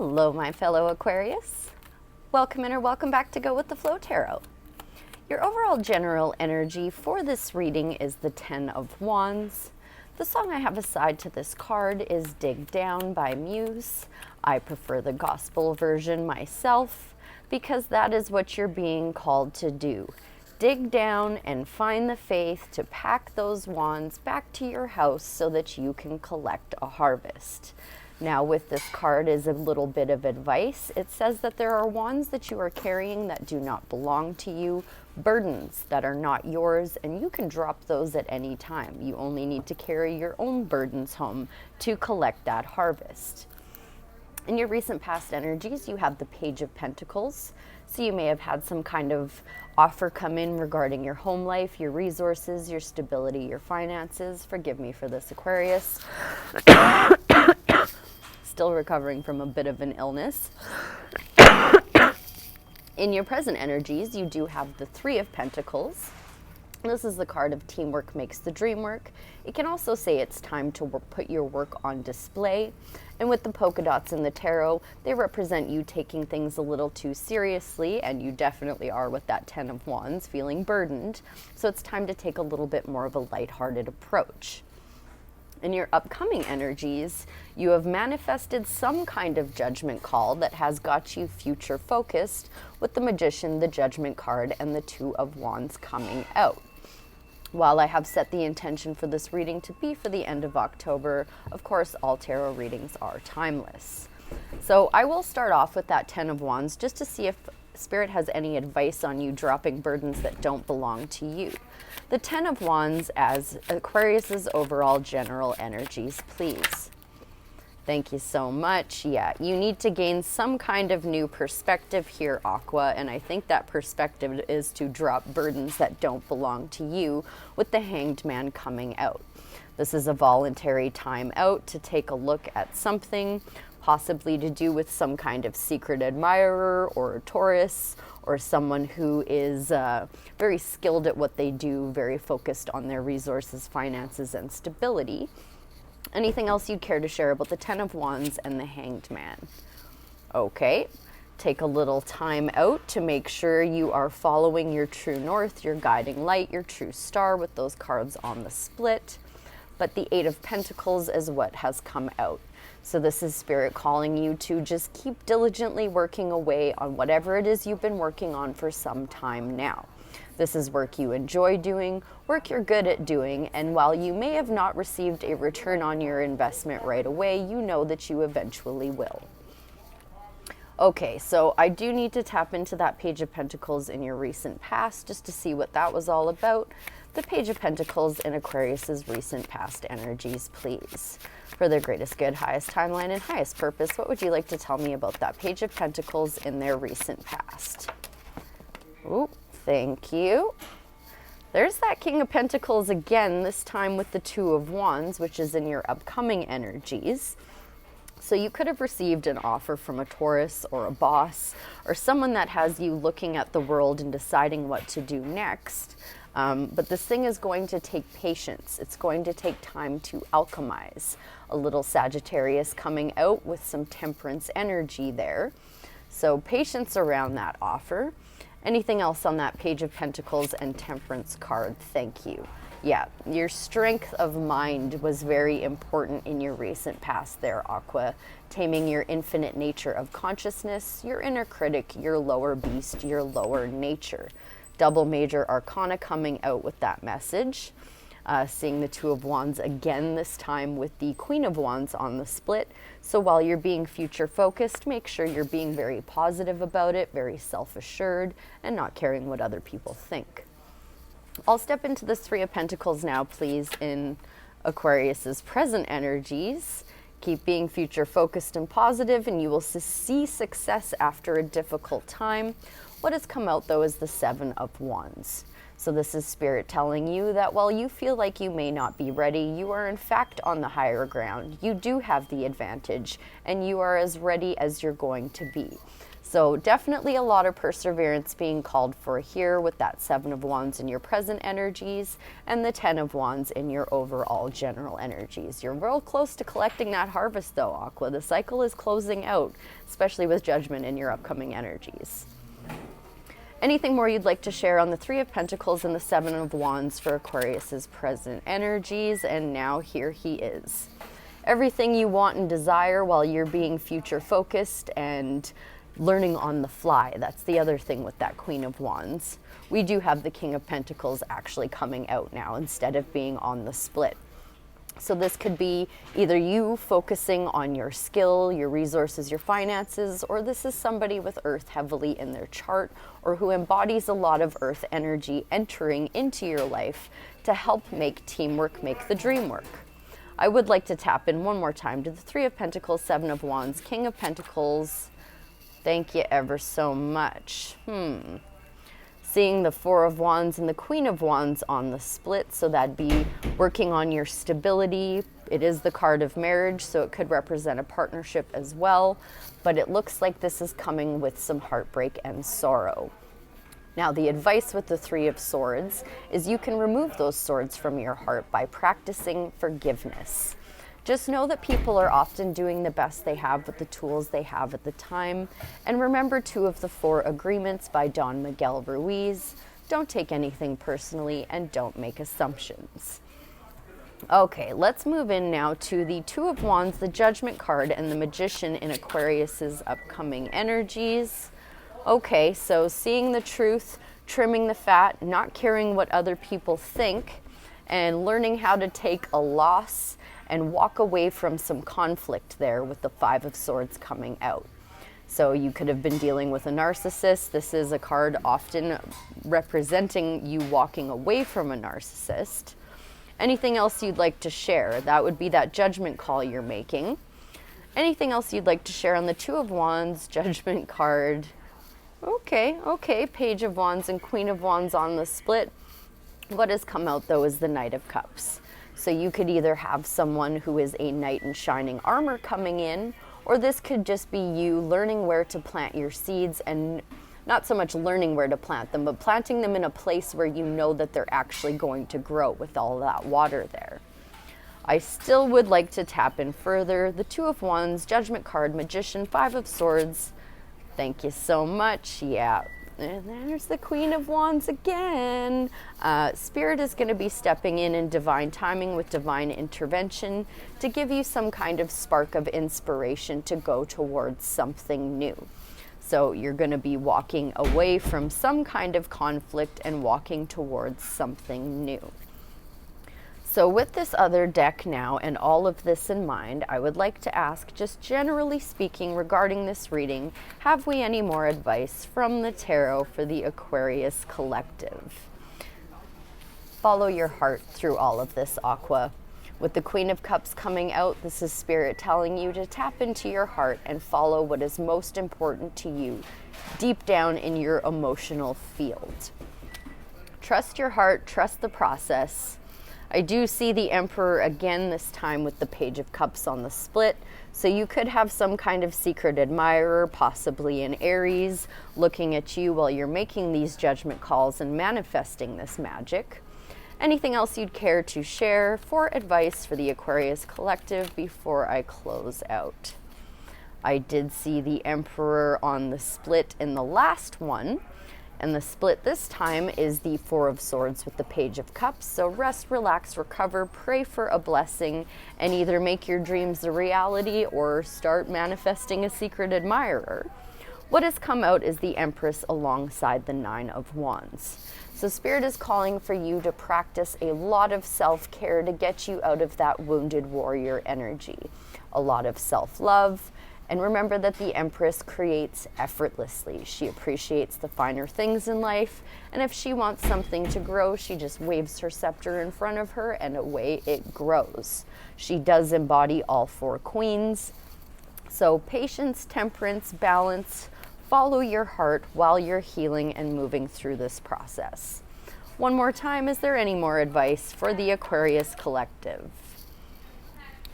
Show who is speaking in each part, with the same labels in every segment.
Speaker 1: Hello, my fellow Aquarius. Welcome in or welcome back to Go with the Flow Tarot. Your overall general energy for this reading is the Ten of Wands. The song I have assigned to this card is Dig Down by Muse. I prefer the gospel version myself because that is what you're being called to do. Dig down and find the faith to pack those wands back to your house so that you can collect a harvest. Now with this card is a little bit of advice. It says that there are wands that you are carrying that do not belong to you, burdens that are not yours, and you can drop those at any time. You only need to carry your own burdens home to collect that harvest. In your recent past energies, you have the Page of Pentacles. So you may have had some kind of offer come in regarding your home life, your resources, your stability, your finances. Forgive me for this, Aquarius. Still recovering from a bit of an illness. In your present energies, you do have the Three of Pentacles. This is the card of teamwork makes the dream work. It can also say it's time to put your work on display. And with the polka dots in the tarot, they represent you taking things a little too seriously, and you definitely are with that Ten of Wands, feeling burdened. So it's time to take a little bit more of a lighthearted approach. In your upcoming energies, you have manifested some kind of judgment call that has got you future focused with the Magician, the Judgment card, and the Two of Wands coming out. While I have set the intention for this reading to be for the end of October, of course, all tarot readings are timeless. So I will start off with that Ten of Wands just to see if Spirit has any advice on you dropping burdens that don't belong to you. The Ten of Wands as Aquarius's overall general energies, please. Thank you so much. Yeah, you need to gain some kind of new perspective here, Aqua, and I think that perspective is to drop burdens that don't belong to you with the Hanged Man coming out. This is a voluntary time out to take a look at something, possibly to do with some kind of secret admirer or a Taurus or someone who is very skilled at what they do, very focused on their resources, finances, and stability. Anything else you'd care to share about the Ten of Wands and the Hanged Man? Okay, take a little time out to make sure you are following your true north, your guiding light, your true star with those cards on the split. But the Eight of Pentacles is what has come out. So this is Spirit calling you to just keep diligently working away on whatever it is you've been working on for some time now. This is work you enjoy doing, work you're good at doing, and while you may have not received a return on your investment right away, you know that you eventually will. Okay, so I do need to tap into that Page of Pentacles in your recent past just to see what that was all about. The Page of Pentacles in Aquarius's recent past energies, please. For their greatest good, highest timeline, and highest purpose, what would you like to tell me about that Page of Pentacles in their recent past? Ooh, thank you. There's that King of Pentacles again, this time with the Two of Wands, which is in your upcoming energies. So you could have received an offer from a Taurus or a boss or someone that has you looking at the world and deciding what to do next. But this thing is going to take patience. It's going to take time to alchemize. A little Sagittarius coming out with some Temperance energy there. So patience around that offer. Anything else on that Page of Pentacles and Temperance card? Thank you. Yeah, your strength of mind was very important in your recent past there, Aqua. Taming your infinite nature of consciousness, your inner critic, your lower beast, your lower nature. Double major arcana coming out with that message. Seeing the Two of Wands again, this time with the Queen of Wands on the split. So while you're being future focused, make sure you're being very positive about it, very self-assured, and not caring what other people think. I'll step into this Three of Pentacles now, please, in Aquarius's present energies. Keep being future focused and positive, and you will see success after a difficult time. What has come out, though, is the Seven of Wands. So this is Spirit telling you that while you feel like you may not be ready, you are in fact on the higher ground. You do have the advantage, and you are as ready as you're going to be. So definitely a lot of perseverance being called for here with that 7 of Wands in your present energies and the 10 of Wands in your overall general energies. You're real close to collecting that harvest though, Aqua. The cycle is closing out, especially with Judgment in your upcoming energies. Anything more you'd like to share on the 3 of Pentacles and the 7 of Wands for Aquarius's present energies? And now here he is. Everything you want and desire while you're being future focused and learning on the fly. That's the other thing with that Queen of Wands. We do have the King of Pentacles actually coming out now instead of being on the split. So this could be either you focusing on your skill, your resources, your finances, or this is somebody with Earth heavily in their chart or who embodies a lot of Earth energy entering into your life to help make teamwork make the dream work. I would like to tap in one more time to the 3 of Pentacles, 7 of Wands, King of Pentacles. Thank you ever so much. Seeing the 4 of Wands and the Queen of Wands on the split, so that'd be working on your stability. It is the card of marriage, so it could represent a partnership as well, but it looks like this is coming with some heartbreak and sorrow. Now, the advice with the 3 of Swords is you can remove those swords from your heart by practicing forgiveness. Just know that people are often doing the best they have with the tools they have at the time. And remember 2 of the 4 Agreements by Don Miguel Ruiz. Don't take anything personally and don't make assumptions. Okay, let's move in now to the 2 of Wands, the Judgment card, and the Magician in Aquarius's upcoming energies. Okay, so seeing the truth, trimming the fat, not caring what other people think, and learning how to take a loss and walk away from some conflict there with the 5 of Swords coming out. So you could have been dealing with a narcissist. This is a card often representing you walking away from a narcissist. Anything else you'd like to share? That would be that judgment call you're making. Anything else you'd like to share on the 2 of Wands, Judgment card? Okay, Page of Wands and Queen of Wands on the split. What has come out though is the Knight of Cups. So you could either have someone who is a knight in shining armor coming in, or this could just be you learning where to plant your seeds, and not so much learning where to plant them, but planting them in a place where you know that they're actually going to grow with all that water there. I still would like to tap in further. The 2 of Wands, Judgment card, Magician, 5 of Swords. Thank you so much. Yeah. And there's the Queen of Wands again. Spirit is going to be stepping in divine timing with divine intervention to give you some kind of spark of inspiration to go towards something new. So you're going to be walking away from some kind of conflict and walking towards something new. So with this other deck now and all of this in mind, I would like to ask, just generally speaking regarding this reading, have we any more advice from the tarot for the Aquarius collective? Follow your heart through all of this, Aqua. With the Queen of Cups coming out, this is Spirit telling you to tap into your heart and follow what is most important to you deep down in your emotional field. Trust your heart, trust the process. I do see the Emperor again, this time with the Page of Cups on the split. So you could have some kind of secret admirer, possibly an Aries, looking at you while you're making these judgment calls and manifesting this magic. Anything else you'd care to share for advice for the Aquarius collective before I close out? I did see the Emperor on the split in the last one. And the split this time is the 4 of Swords with the Page of Cups. So rest, relax, recover, pray for a blessing, and either make your dreams a reality or start manifesting a secret admirer. What has come out is the Empress alongside the 9 of Wands. So Spirit is calling for you to practice a lot of self-care to get you out of that wounded warrior energy. A lot of self-love. And remember that the Empress creates effortlessly. She appreciates the finer things in life, and if she wants something to grow, she just waves her scepter in front of her and away it grows. She does embody all 4 queens. So patience, temperance, balance, follow your heart while you're healing and moving through this process. One more time, is there any more advice for the Aquarius collective?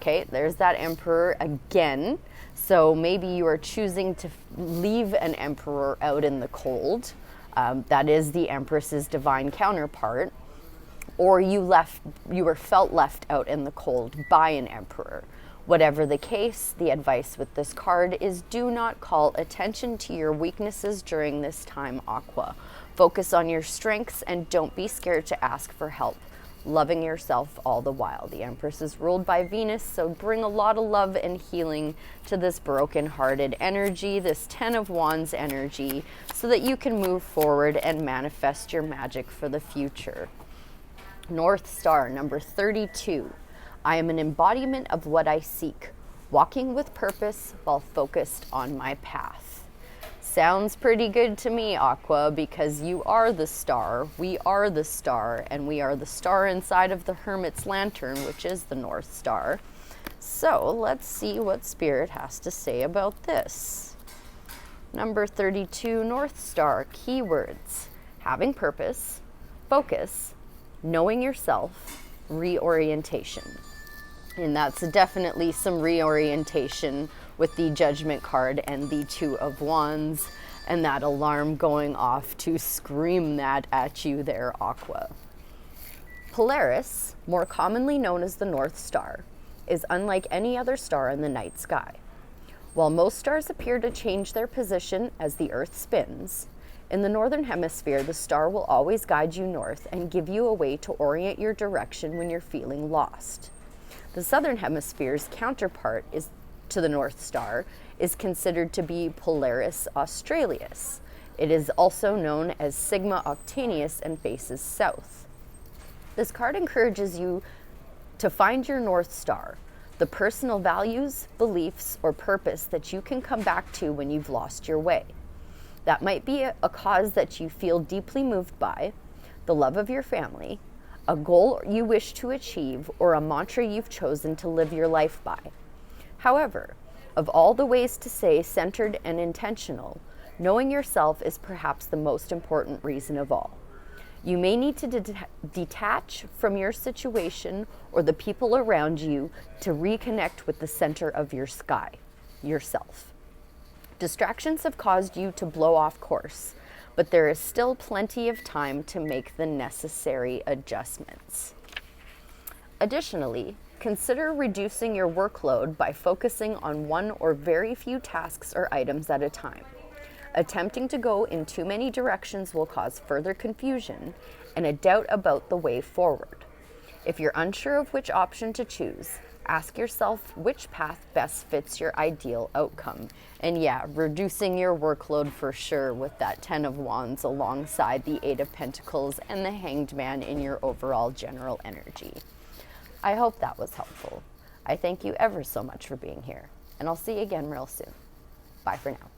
Speaker 1: Okay, there's that Emperor again. So maybe you are choosing to leave an Emperor out in the cold. That is the Empress's divine counterpart. Or you were felt left out in the cold by an Emperor. Whatever the case, the advice with this card is do not call attention to your weaknesses during this time, Aqua. Focus on your strengths and don't be scared to ask for help. Loving yourself all the while. The Empress is ruled by Venus, so bring a lot of love and healing to this broken-hearted energy, this 10 of Wands energy, so that you can move forward and manifest your magic for the future. North Star, number 32. I am an embodiment of what I seek, walking with purpose while focused on my path. Sounds pretty good to me, Aqua, because you are the star, we are the star, and we are the star inside of the Hermit's Lantern, which is the North Star. So let's see what Spirit has to say about this. Number 32, North Star, keywords: having purpose, focus, knowing yourself, reorientation. And that's definitely some reorientation with the Judgment card and the Two of Wands and that alarm going off to scream that at you there, Aqua. Polaris, more commonly known as the North Star, is unlike any other star in the night sky. While most stars appear to change their position as the Earth spins, in the Northern Hemisphere, the star will always guide you north and give you a way to orient your direction when you're feeling lost. The Southern Hemisphere's counterpart to the North Star is considered to be Polaris Australis. It is also known as Sigma Octaneus and faces south. This card encourages you to find your North Star, the personal values, beliefs, or purpose that you can come back to when you've lost your way. That might be a cause that you feel deeply moved by, the love of your family, a goal you wish to achieve, or a mantra you've chosen to live your life by. However, of all the ways to say centered and intentional, knowing yourself is perhaps the most important reason of all. You may need to detach from your situation or the people around you to reconnect with the center of your sky, yourself. Distractions have caused you to blow off course, but there is still plenty of time to make the necessary adjustments. Additionally, consider reducing your workload by focusing on one or very few tasks or items at a time. Attempting to go in too many directions will cause further confusion and a doubt about the way forward. If you're unsure of which option to choose, ask yourself which path best fits your ideal outcome. And yeah, reducing your workload for sure with that 10 of Wands alongside the 8 of Pentacles and the Hanged Man in your overall general energy. I hope that was helpful. I thank you ever so much for being here, and I'll see you again real soon. Bye for now.